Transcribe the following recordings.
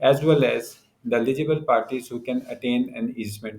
as well as the eligible parties who can attain an easement।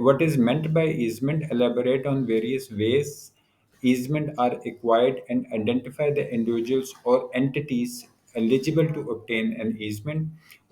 what is meant by easement, elaborate on various ways easement are acquired and identify the individuals or entities eligible to obtain an easement।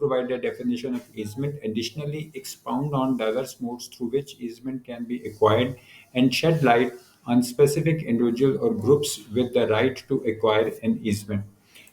provide a definition of easement, additionally expound on diverse modes through which easement can be acquired and shed light on specific individual or groups with the right to acquire an easement।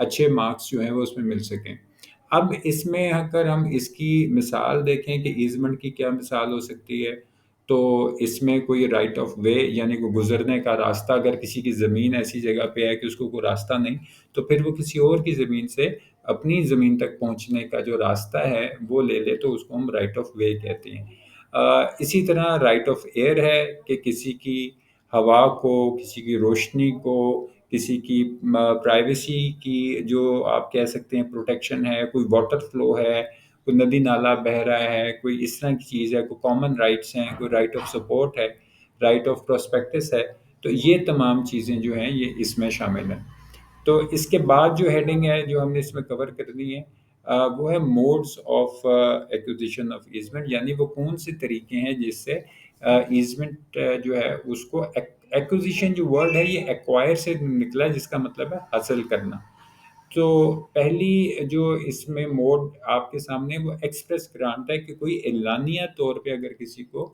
اچھے marks جو ہیں وہ اس میں مل سکیں۔ اب اس میں اگر ہم اس کی مثال دیکھیں کہ ایزمنٹ کی کیا مثال ہو سکتی ہے، تو اس میں کوئی رائٹ آف وے یعنی کوئی گزرنے کا راستہ، اگر کسی کی زمین ایسی جگہ پہ ہے کہ اس کو کوئی راستہ نہیں، تو پھر وہ کسی اور کی زمین سے اپنی زمین تک پہنچنے کا جو راستہ ہے وہ لے لے، تو اس کو ہم رائٹ آف وے کہتے ہیں۔ اسی طرح رائٹ آف ایئر ہے کہ کسی کی ہوا کو، کسی کی روشنی کو، کسی کی پرائیویسی کی جو آپ کہہ سکتے ہیں پروٹیکشن ہے، کوئی واٹر فلو ہے، کوئی ندی نالا بہہ رہا ہے، کوئی اس طرح کی چیز ہے، کوئی کامن رائٹس ہیں، کوئی رائٹ آف سپورٹ ہے، رائٹ آف پراسپیکٹس ہے، تو یہ تمام چیزیں جو ہیں یہ اس میں شامل ہیں۔ تو اس کے بعد جو ہیڈنگ ہے جو ہم نے اس میں کور کرنی ہے، وہ ہے موڈس آف ایکوزیشن آف ایزمنٹ، یعنی وہ کون سے طریقے ہیں جس سے ایزمنٹ جو ہے اس کو، ایکوزیشن جو ورڈ ہے یہ ایکوائر سے نکلا ہے، جس کا مطلب ہے حاصل کرنا۔ تو پہلی جو اس میں موڈ آپ کے سامنے وہ ایکسپریس گرانٹ ہے، کہ کوئی اعلانیہ طور پہ اگر کسی کو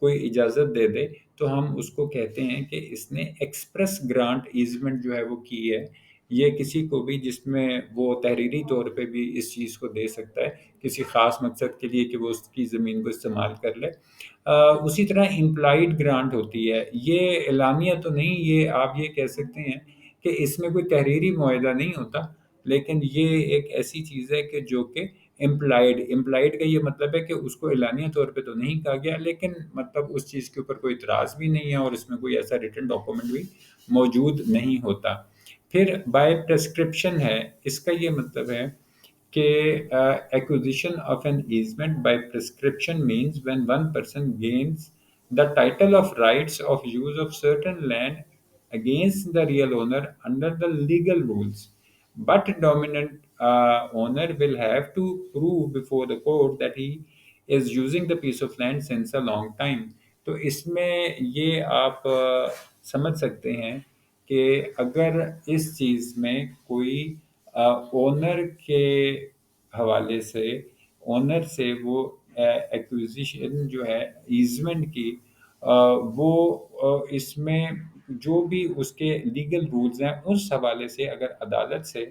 کوئی اجازت دے دے تو ہم اس کو کہتے ہیں کہ اس نے ایکسپریس گرانٹ ایزمنٹ جو ہے وہ کی ہے۔ یہ کسی کو بھی جس میں وہ تحریری طور پہ بھی اس چیز کو دے سکتا ہے کسی خاص مقصد کے لیے کہ وہ اس کی زمین کو استعمال کر لے۔ اسی طرح امپلائڈ گرانٹ ہوتی ہے، یہ اعلانیہ تو نہیں، یہ آپ یہ کہہ سکتے ہیں کہ اس میں کوئی تحریری معاہدہ نہیں ہوتا، لیکن یہ ایک ایسی چیز ہے کہ جو کہ امپلائڈ کا یہ مطلب ہے کہ اس کو اعلانیہ طور پہ تو نہیں کہا گیا، لیکن مطلب اس چیز کے اوپر کوئی اعتراض بھی نہیں ہے اور اس میں کوئی ایسا ریٹن ڈاکومنٹ بھی موجود نہیں ہوتا۔ پھر بائی پرسکرپشن ہے، اس کا یہ مطلب ہے کہ acquisition of an easement by prescription means when one person gains the title of rights of use of certain land against the real owner under the legal rules, but dominant owner will have to prove before the court that he is using the piece of land since a long time۔ تو اس میں یہ آپ سمجھ سکتے ہیں کہ اگر اس چیز میں کوئی اونر کے حوالے سے، اونر سے وہ ایکوزیشن جو ہے ایزمنٹ کی، وہ اس میں جو بھی اس کے لیگل رولز ہیں اس حوالے سے اگر عدالت سے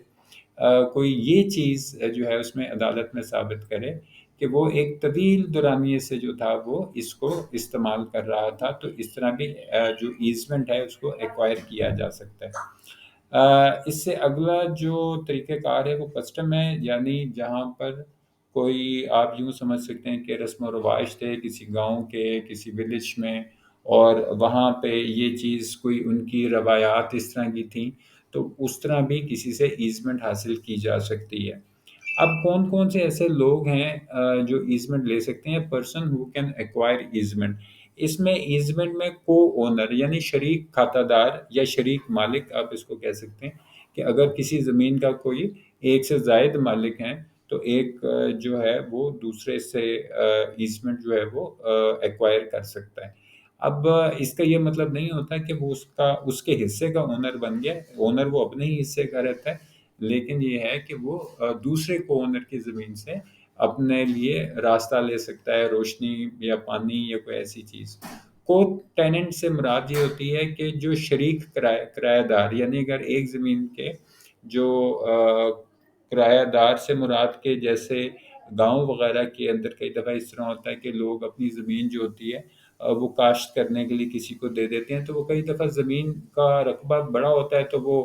کوئی یہ چیز جو ہے اس میں عدالت میں ثابت کرے کہ وہ ایک طویل دورانیے سے جو تھا وہ اس کو استعمال کر رہا تھا، تو اس طرح بھی جو ایزمنٹ ہے اس کو ایکوائر کیا جا سکتا ہے۔ اس سے اگلا جو طریقہ کار ہے وہ کسٹم ہے، یعنی جہاں پر کوئی آپ یوں سمجھ سکتے ہیں کہ رسم و رواج تھے کسی گاؤں کے، کسی ولیج میں، اور وہاں پہ یہ چیز کوئی ان کی روایات اس طرح کی تھیں، تو اس طرح بھی کسی سے ایزمنٹ حاصل کی جا سکتی ہے۔ اب کون کون سے ایسے لوگ ہیں جو ایزمنٹ لے سکتے ہیں؟ پرسن ہو کین ایکوائر ایزمنٹ، اس میں ایزمنٹ میں کو اونر یعنی شریک کھاتہ دار یا شریک مالک آپ اس کو کہہ سکتے ہیں، کہ اگر کسی زمین کا کوئی ایک سے زائد مالک ہیں تو ایک جو ہے وہ دوسرے سے ایزمنٹ جو ہے وہ ایکوائر کر سکتا ہے۔ اب اس کا یہ مطلب نہیں ہوتا کہ وہ اس کے حصے کا اونر بن گیا، اونر وہ اپنے ہی حصے کا رہتا ہے، لیکن یہ ہے کہ وہ دوسرے کو اونر کی زمین سے اپنے لیے راستہ لے سکتا ہے، روشنی یا پانی یا کوئی ایسی چیز۔ کو ٹیننٹ سے مراد یہ ہوتی ہے کہ جو شریک کرایہ دار، یعنی اگر ایک زمین کے جو کرایہ دار سے مراد کے جیسے گاؤں وغیرہ کے اندر کئی دفعہ اس طرح ہوتا ہے کہ لوگ اپنی زمین جو ہوتی ہے وہ کاشت کرنے کے لیے کسی کو دے دیتے ہیں، تو وہ کئی دفعہ زمین کا رقبہ بڑا ہوتا ہے تو وہ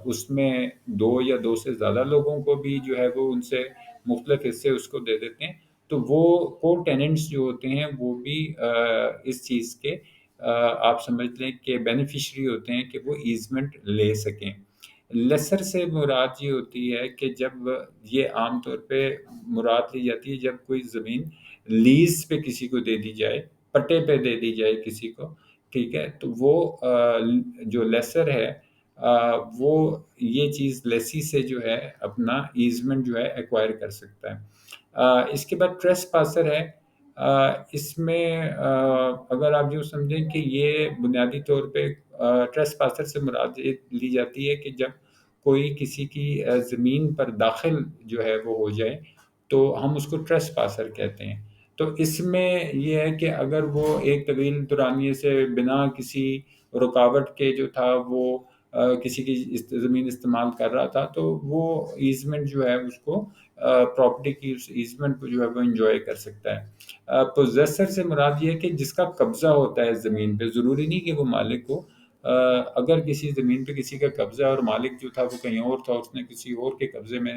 اس میں دو یا دو سے زیادہ لوگوں کو بھی جو ہے وہ ان سے مختلف حصے اس کو دے دیتے ہیں، تو وہ کو ٹیننٹس جو ہوتے ہیں وہ بھی اس چیز کے آپ سمجھ لیں کہ بینیفیشری ہوتے ہیں کہ وہ ایزمنٹ لے سکیں۔ لیسر سے مراد یہ ہوتی ہے کہ جب یہ عام طور پہ مراد لی جاتی ہے جب کوئی زمین لیز پہ کسی کو دے دی جائے، پٹے پہ دے دی جائے کسی کو، ٹھیک ہے، تو وہ جو لیسر ہے وہ یہ چیز لیسی سے جو ہے اپنا ایزمنٹ جو ہے ایکوائر کر سکتا ہے۔ اس کے بعد ٹریس پاسر ہے، اس میں اگر آپ جو سمجھیں کہ یہ بنیادی طور پہ ٹریس پاسر سے مراد لی جاتی ہے کہ جب کوئی کسی کی زمین پر داخل جو ہے وہ ہو جائے تو ہم اس کو ٹریس پاسر کہتے ہیں۔ تو اس میں یہ ہے کہ اگر وہ ایک طویل دورانیے سے بنا کسی رکاوٹ کے جو تھا وہ کسی کی زمین استعمال کر رہا تھا تو وہ ایزمنٹ جو ہے اس کو پراپرٹی کی اس ایزمنٹ کو جو ہے وہ انجوائے کر سکتا ہے۔ پوزیسر سے مراد یہ ہے کہ جس کا قبضہ ہوتا ہے زمین پہ، ضروری نہیں کہ وہ مالک ہو۔ اگر کسی زمین پہ کسی کا قبضہ اور مالک جو تھا وہ کہیں اور تھا، اس نے کسی اور کے قبضے میں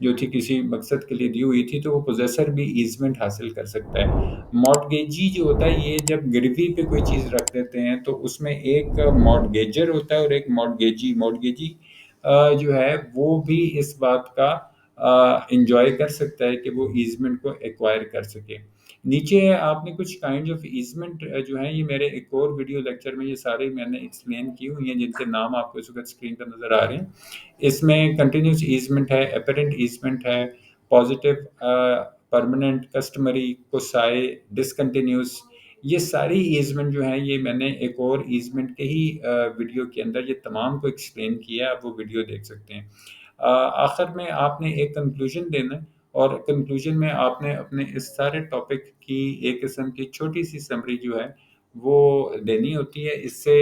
جو تھی کسی مقصد کے لیے دی ہوئی تھی، تو وہ پوزیسر بھی ایزمنٹ حاصل کر سکتا ہے۔ مارٹگیجی جو ہوتا ہے یہ جب گروی پہ کوئی چیز رکھ دیتے ہیں تو اس میں ایک مارٹگیجر ہوتا ہے اور ایک مارٹگیجی۔ مارٹگیجی جو ہے وہ بھی اس بات کا انجوائے کر سکتا ہے کہ وہ ایزمنٹ کو ایکوائر کر سکے۔ نیچے آپ نے کچھ کائنڈ آف ایزمنٹ جو ہیں، یہ میرے ایک اور ویڈیو لیکچر میں یہ سارے میں نے ایکسپلین کی ہوئی ہیں، جن کے نام آپ کو اس وقت اسکرین پر نظر آ رہے ہیں۔ اس میں کنٹینیوس ایزمنٹ ہے، اپیرنٹ ایزمنٹ ہے، پازیٹیو، پرماننٹ، کسٹمری، کوسائے، ڈسکنٹینیوس، یہ ساری ایزمنٹ جو ہیں یہ میں نے ایک اور ایزمنٹ کے ہی ویڈیو کے اندر یہ تمام کو ایکسپلین کیا ہے، آپ وہ ویڈیو دیکھ سکتے ہیں۔ آخر میں آپ نے ایک کنکلوژن دینا ہے، اور کنکلوژن میں آپ نے اپنے اس سارے ٹاپک کی ایک قسم کی چھوٹی سی سمری جو ہے وہ دینی ہوتی ہے۔ اس سے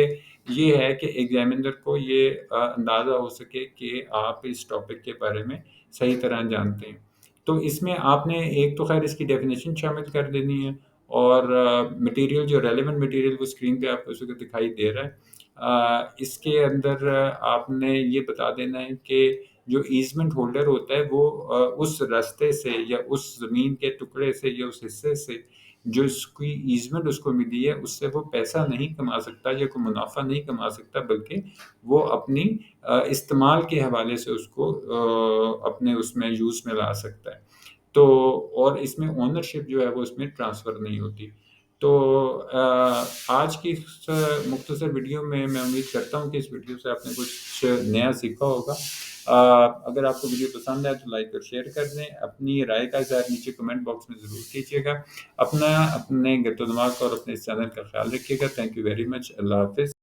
یہ ہے کہ ایگزامینر کو یہ اندازہ ہو سکے کہ آپ اس ٹاپک کے بارے میں صحیح طرح جانتے ہیں۔ تو اس میں آپ نے ایک تو خیر اس کی ڈیفینیشن شامل کر دینی ہے، اور مٹیریل جو ریلیونٹ مٹیریل وہ اسکرین پہ آپ کو اس وقت دکھائی دے رہا ہے۔ اس کے اندر آپ نے یہ بتا دینا ہے کہ جو ایزمنٹ ہولڈر ہوتا ہے وہ اس راستے سے یا اس زمین کے ٹکڑے سے یا اس حصے سے جو اس کی ایزمنٹ اس کو ملی ہے اس سے وہ پیسہ نہیں کما سکتا یا کوئی منافع نہیں کما سکتا، بلکہ وہ اپنی استعمال کے حوالے سے اس کو اپنے اس میں یوز میں لا سکتا ہے۔ تو اور اس میں اونرشپ جو ہے وہ اس میں ٹرانسفر نہیں ہوتی۔ تو آج کی اس مختصر ویڈیو میں امید کرتا ہوں کہ اس ویڈیو سے آپ نے کچھ نیا سیکھا ہوگا۔ اگر آپ کو ویڈیو پسند ہے تو لائک اور شیئر کر دیں، اپنی رائے کا اظہار نیچے کمنٹ باکس میں ضرور کیجیے گا۔ اپنے گرد و دماغ اور اپنے اس چینل کا خیال رکھیے گا۔ Thank you very much. اللہ حافظ۔